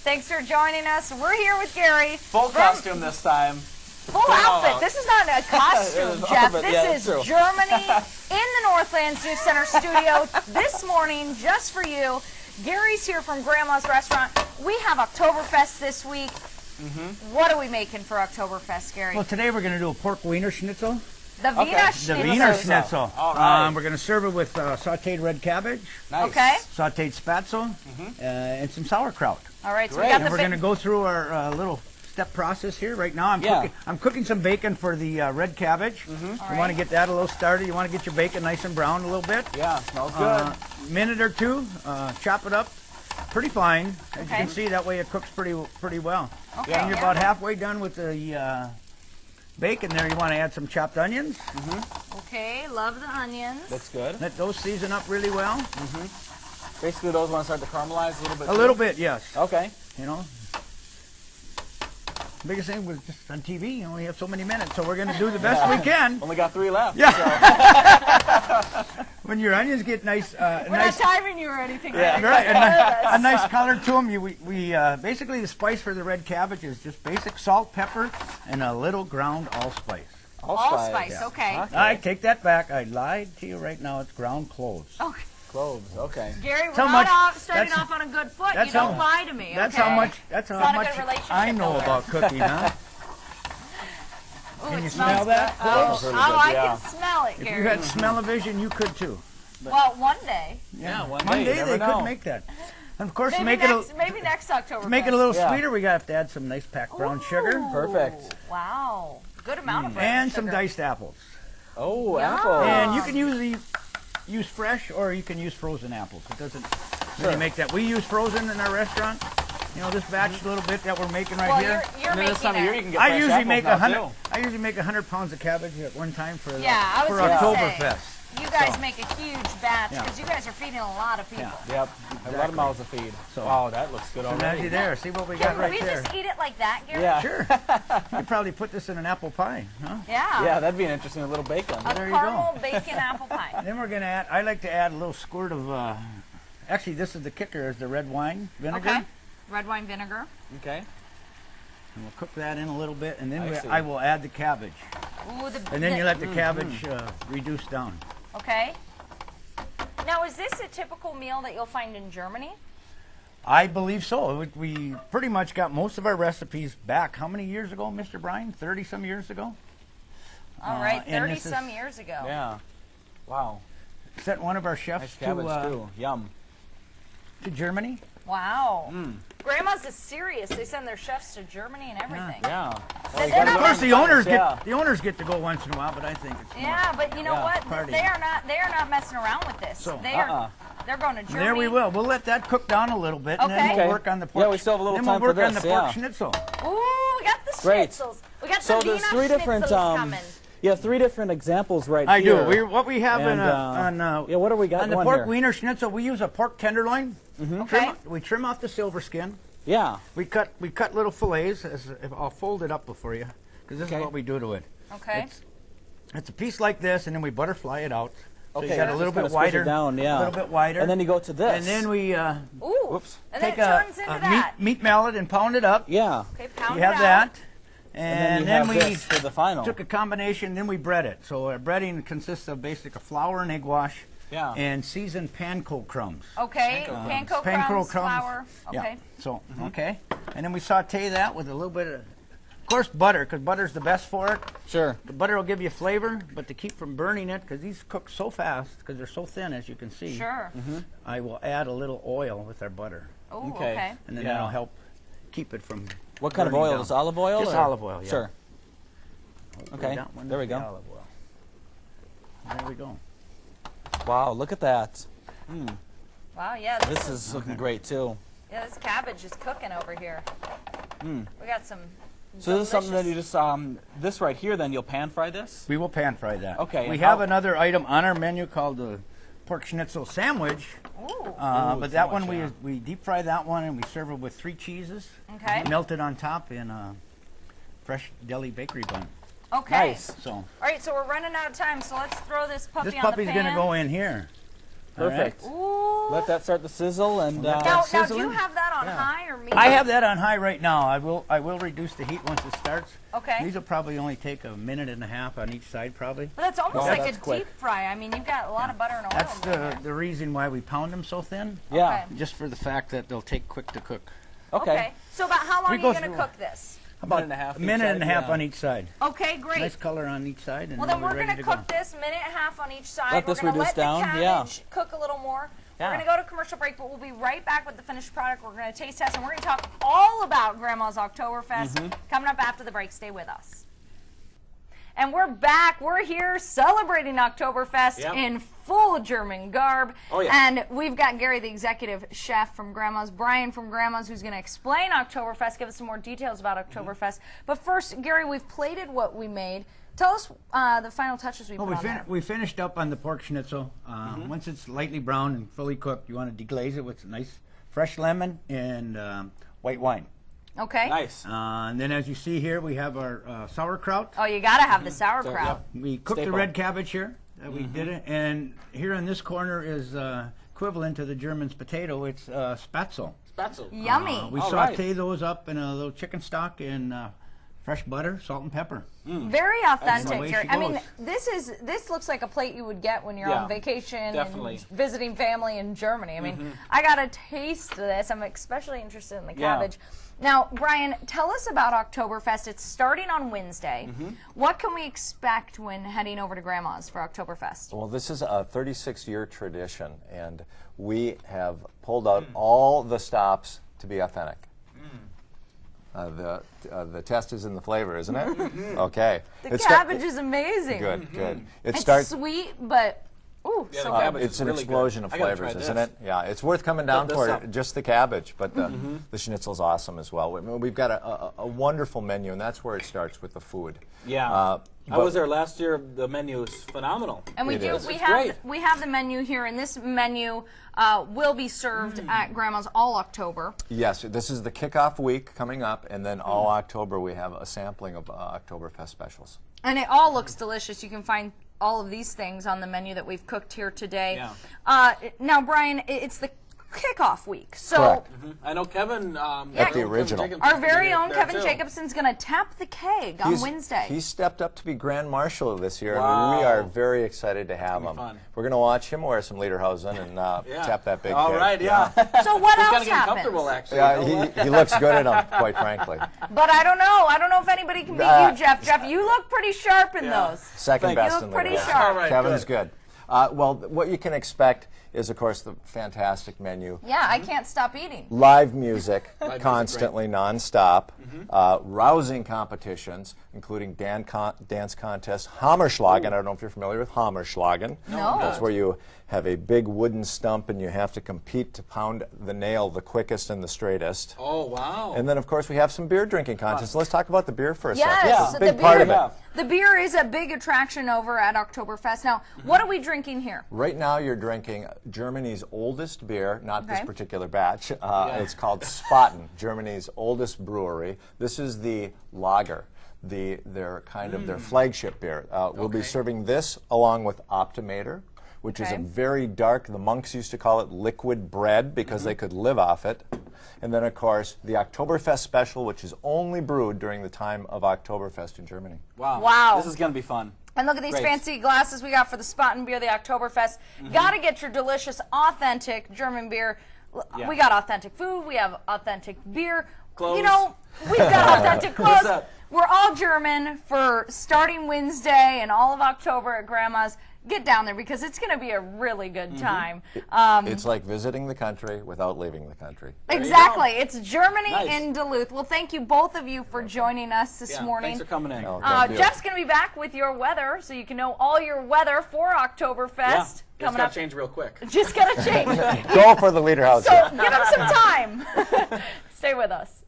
Thanks for joining us. We're here with Gary. Full costume this time. Full outfit. This is not a costume, Jeff. This is Germany in the Northlands Youth Center studio this morning just for you. Gary's here from Grandma's Restaurant. We have Oktoberfest this week. What are we making for Oktoberfest, Gary? Well, today we're going to do a pork wiener schnitzel. The Wiener Schnitzel. The Wiener Schnitzel. All right. We're going to serve it with sauteed red cabbage. Nice. Okay. Sauteed spatzel, and some sauerkraut. All right, so Great. we got And the we're going to go through our little step process here. Right now I'm cooking some bacon for the red cabbage. You want to get that a little started. You want to get your bacon nice and brown a little bit. Yeah, smells good. Minute or two, chop it up pretty fine. As you can see, that way it cooks pretty well. Okay. When you're about halfway done with the bacon there, you want to add some chopped onions. Okay, love the onions. Looks good. Let those season up really well. Basically, those want to start to caramelize a little bit. A little bit, yes. Okay. You know, biggest thing was just on TV. You only have so many minutes, so we're going to do the best we can. Only got 3 left. Yeah. So. When your onions get nice, We're not timing you or anything. Yeah. right, a nice color to them. We basically the spice for the red cabbage is just basic salt, pepper, and a little ground allspice. Allspice, okay. I take that back. I lied to you right now. It's ground cloves. Okay. Cloves. Okay. Gary, we're So not much- starting off on a good foot. You that's don't how- lie to me. That's okay? how much. That's how not a much good relationship I know builder. about cooking, huh? Ooh, Can it you smells smell that? good. Oh, Smells really oh, good, I yeah. can smell it, If Gary. you had smell-o-vision, you could too. Well, one day. Yeah, one One day, day you never they know. could make that. And of course, to Maybe make next October. to make it a little Yeah. sweeter, we got to add some nice packed brown sugar Perfect. Wow. Good amount of brown and sugar. some diced apples. Oh, Yeah. apple. And you can use fresh or you can use frozen apples. It doesn't really make that. We use frozen in our restaurant. You know, this batch little bit that we're making right Well, here. you're And then this making time of year, you it. can get I fresh usually apples make now, 100. too. I usually make 100 pounds of cabbage at one time for Yeah, I was for gonna Oktoberfest. say, you guys So. make a huge batch Yeah. because you guys are feeding a lot of people. Yeah. Yep. A lot of mouths to feed. So- Wow, that looks good So now already. you're there. See what we got Can right we there. just eat it like that, Gary? Yeah. Sure. You could probably put this in an apple pie, huh? Yeah. Yeah, that'd be an interesting little bacon. A There you go. caramel bacon apple pie. Then we're gonna add. I like to add a little squirt of. Actually, this is the kicker: is the red wine vinegar. Okay. Red wine vinegar. Okay. And we'll cook that in a little bit, and then I see. I will add the cabbage, Ooh, and then you let the cabbage reduce down. Okay. Now, is this a typical meal that you'll find in Germany? I believe so. We pretty much got most of our recipes back. How many years ago, Mr. Bryan? 30-some years ago. All right, and this 30-some years ago. Yeah. Wow. Sent one of our Nice chefs cabbage, too. Yum. to Germany. Wow. Grandma's is serious. They send their chefs to Germany and everything. Yeah. They're gotta not Of course, go- the owners Yeah. get the owners get to go once in a while, but I think it's more. Yeah, but you know Yeah, what? party. They are not messing around with this. So, They're going to Germany. There we will. We'll let that cook down a little bit, and then Okay. we'll Okay. work on the pork. Yeah, we still have a little then time we'll for work on this, the pork yeah. schnitzel. Ooh, we got the Great. schnitzels. We got So the there's Wiener 3 different schnitzels coming. you have 3 different examples right I here. do. What we have And, on yeah, what do we got on the going pork here? wiener schnitzel, we use a pork tenderloin. Okay. We trim off the silver skin. Yeah. We cut little fillets. I'll fold it up before you, because this Okay. is what we do to it. Okay. It's a piece like this, and then we butterfly it out. So Okay, you got a just little kinda bit squish it wider, down, yeah. a little bit wider. And then you go to this. And then we Ooh. Whoops. And then take it turns into that. meat mallet and pound it up. Yeah. Okay, pound You it have out. that. And And then then you have we this for the final. took a combination, then we bread it. So our breading consists of basically flour and egg wash Yeah. and seasoned panko crumbs. Okay, panko crumbs, flour. Yeah. Okay. So, okay. And then we saute that with a little bit of course, butter, because butter's the best for it. Sure. The butter will give you flavor, but to keep from burning it, because these cook so fast, because they're so thin, as you can see, Sure. I will add a little oil with our butter. Oh, Okay. okay. And then Yeah. that'll help keep it from What kind of burning oil? down. Is olive oil? Just or? olive oil, yeah. Sure. Hopefully Okay, that one there is we the go. olive oil. There we go. Wow, look at that. Wow, yeah. This is looking great too. Yeah, this cabbage is cooking over here. We got some. So this is something that you delicious- just this right here. Then you'll pan fry this. We will pan fry that. Okay, We and have how- another item on our menu called the pork schnitzel sandwich. Ooh. But that one, sandwich, we deep fry that one, and we serve it with 3 cheeses. Okay. Melted on top in a fresh deli bakery bun. Okay. Nice. So All right, so we're running out of time, so let's throw this puppy this on puppy's the going to pan. go in here. Perfect. Ooh. Let that start to sizzle and. Now, do sizzling. you have that on high or medium? I have that on high right now. I will reduce the heat once it starts. Okay. These will probably only take a minute and a half on each side, probably. But that's almost Oh, like that's a quick. deep fry. I mean, you've got a lot of butter and oil. That's in there. the reason why we pound them so thin. Yeah. Okay. Just for the fact that they'll take quick to cook. Okay. So about how long We are you go going to through- cook this? About minute and a half a minute each and a side, half yeah. on each side. Okay, great. Nice color on each side. And Well, then we're ready going to go. cook this minute and a half on each side. Let We're this going to reduce let down, the yeah. cabbage cook a little more. Yeah. We're going to go to commercial break, but we'll be right back with the finished product. We're going to taste test, and we're going to talk all about Grandma's Oktoberfest coming up after the break. Stay with us. And we're back. We're here celebrating Oktoberfest Yep. in full German garb. Oh, yeah. And we've got Gary, the executive chef from Grandma's, Brian from Grandma's, who's going to explain Oktoberfest, give us some more details about Oktoberfest. But first, Gary, we've plated what we made. Tell us the final touches we put on there. We finished up on the pork schnitzel. Once it's lightly brown and fully cooked, you want to deglaze it with nice fresh lemon and white wine. Okay. Nice. And then, as you see here, we have our sauerkraut. Oh, you got to have the sauerkraut. We cooked Staple. the red cabbage here. We did it, and here in this corner is equivalent to the German's potato. It's spatzel. Spatzel. Yummy. We All saute right. those up in a little chicken stock and fresh butter, salt and pepper. Very That's the authentic, way Gary. she I mean, goes. this looks like a plate you would get when you're Yeah, on vacation definitely. and visiting family in Germany. I mean, I got to taste this. I'm especially interested in the Yeah. cabbage. Now, Brian, tell us about Oktoberfest. It's starting on Wednesday. What can we expect when heading over to Grandma's for Oktoberfest? Well, this is a 36-year tradition, and we have pulled out all the stops to be authentic. The test is in the flavor, isn't it? Okay. The cabbage is amazing. Good, good. It's starts. sweet, but ooh, Yeah, so the good. cabbage It's is an really explosion good. of I gotta flavors, try isn't this. it? Yeah, it's worth coming down this for up. just the cabbage, but the schnitzel's awesome as well. We've got a wonderful menu, and that's where it starts with the food. Yeah. I but- was there last year. The menu is phenomenal. And we It do. is. We It's have great. we have the menu here, and this menu will be served at Grandma's all October. Yes, this is the kickoff week coming up, and then all October we have a sampling of Oktoberfest specials. And it all looks delicious. You can find all of these things on the menu that we've cooked here today. Yeah. Now, Brian, it's the kickoff week. So Correct. I know Kevin. At the original. our very own there Kevin too. Jacobson's going to tap the keg on Wednesday. He stepped up to be Grand Marshal this year, and Wow. we are very excited to have gonna him. be fun. We're going to watch him wear some Lederhosen and Yeah. tap that big All keg. right, yeah. So what He's else kind of getting happens? comfortable, actually. Yeah, he looks good at them, quite frankly. But I don't know. I don't know if anybody can beat you, Jeff. Jeff, you look pretty sharp in Yeah. those. Second Thank best you. in You look the pretty league. sharp. All right, Kevin's good. Well, what you can expect is, of course, the fantastic menu. Yeah, I can't stop eating. Live music, music, constantly, nonstop. Rousing competitions, including dance contests. Hammerschlagen. I don't know if you're familiar with Hammerschlagen. No. That's where you have a big wooden stump and you have to compete to pound the nail the quickest and the straightest. Oh, wow. And then, of course, we have some beer drinking contests. Let's talk about the beer for a Yes, second. It's a the big part of beer- it. The beer is a big attraction over at Oktoberfest. Now, what are we drinking here? Right now, you're drinking Germany's oldest beer, not this Okay. particular batch. It's called Spaten, Germany's oldest brewery. This is the lager, their kind of their flagship beer. We'll be serving this along with Optimator, which is a Okay. very dark, the monks used to call it liquid bread because they could live off it. And then, of course, the Oktoberfest special, which is only brewed during the time of Oktoberfest in Germany. Wow. Wow. This is going to be fun. And look at these Great. fancy glasses we got for the Spaten beer, the Oktoberfest. Got to get your delicious, authentic German beer. Yeah. We got authentic food. We have authentic beer. Clothes. You know, we've got authentic What's clothes. up? We're all German for starting Wednesday and all of October at Grandma's. Get down there because it's going to be a really good time. It's like visiting the country without leaving the country. Exactly. It's Germany Nice. in Duluth. Well, thank you both of you for joining us this Yeah, morning. thanks for coming in. Oh, thank you. Jeff's going to be back with your weather, so you can know all your weather for Oktoberfest Yeah. It's coming got up. to change real quick. Just got to change. Go for the Lederhosen. So give him some time. Stay with us.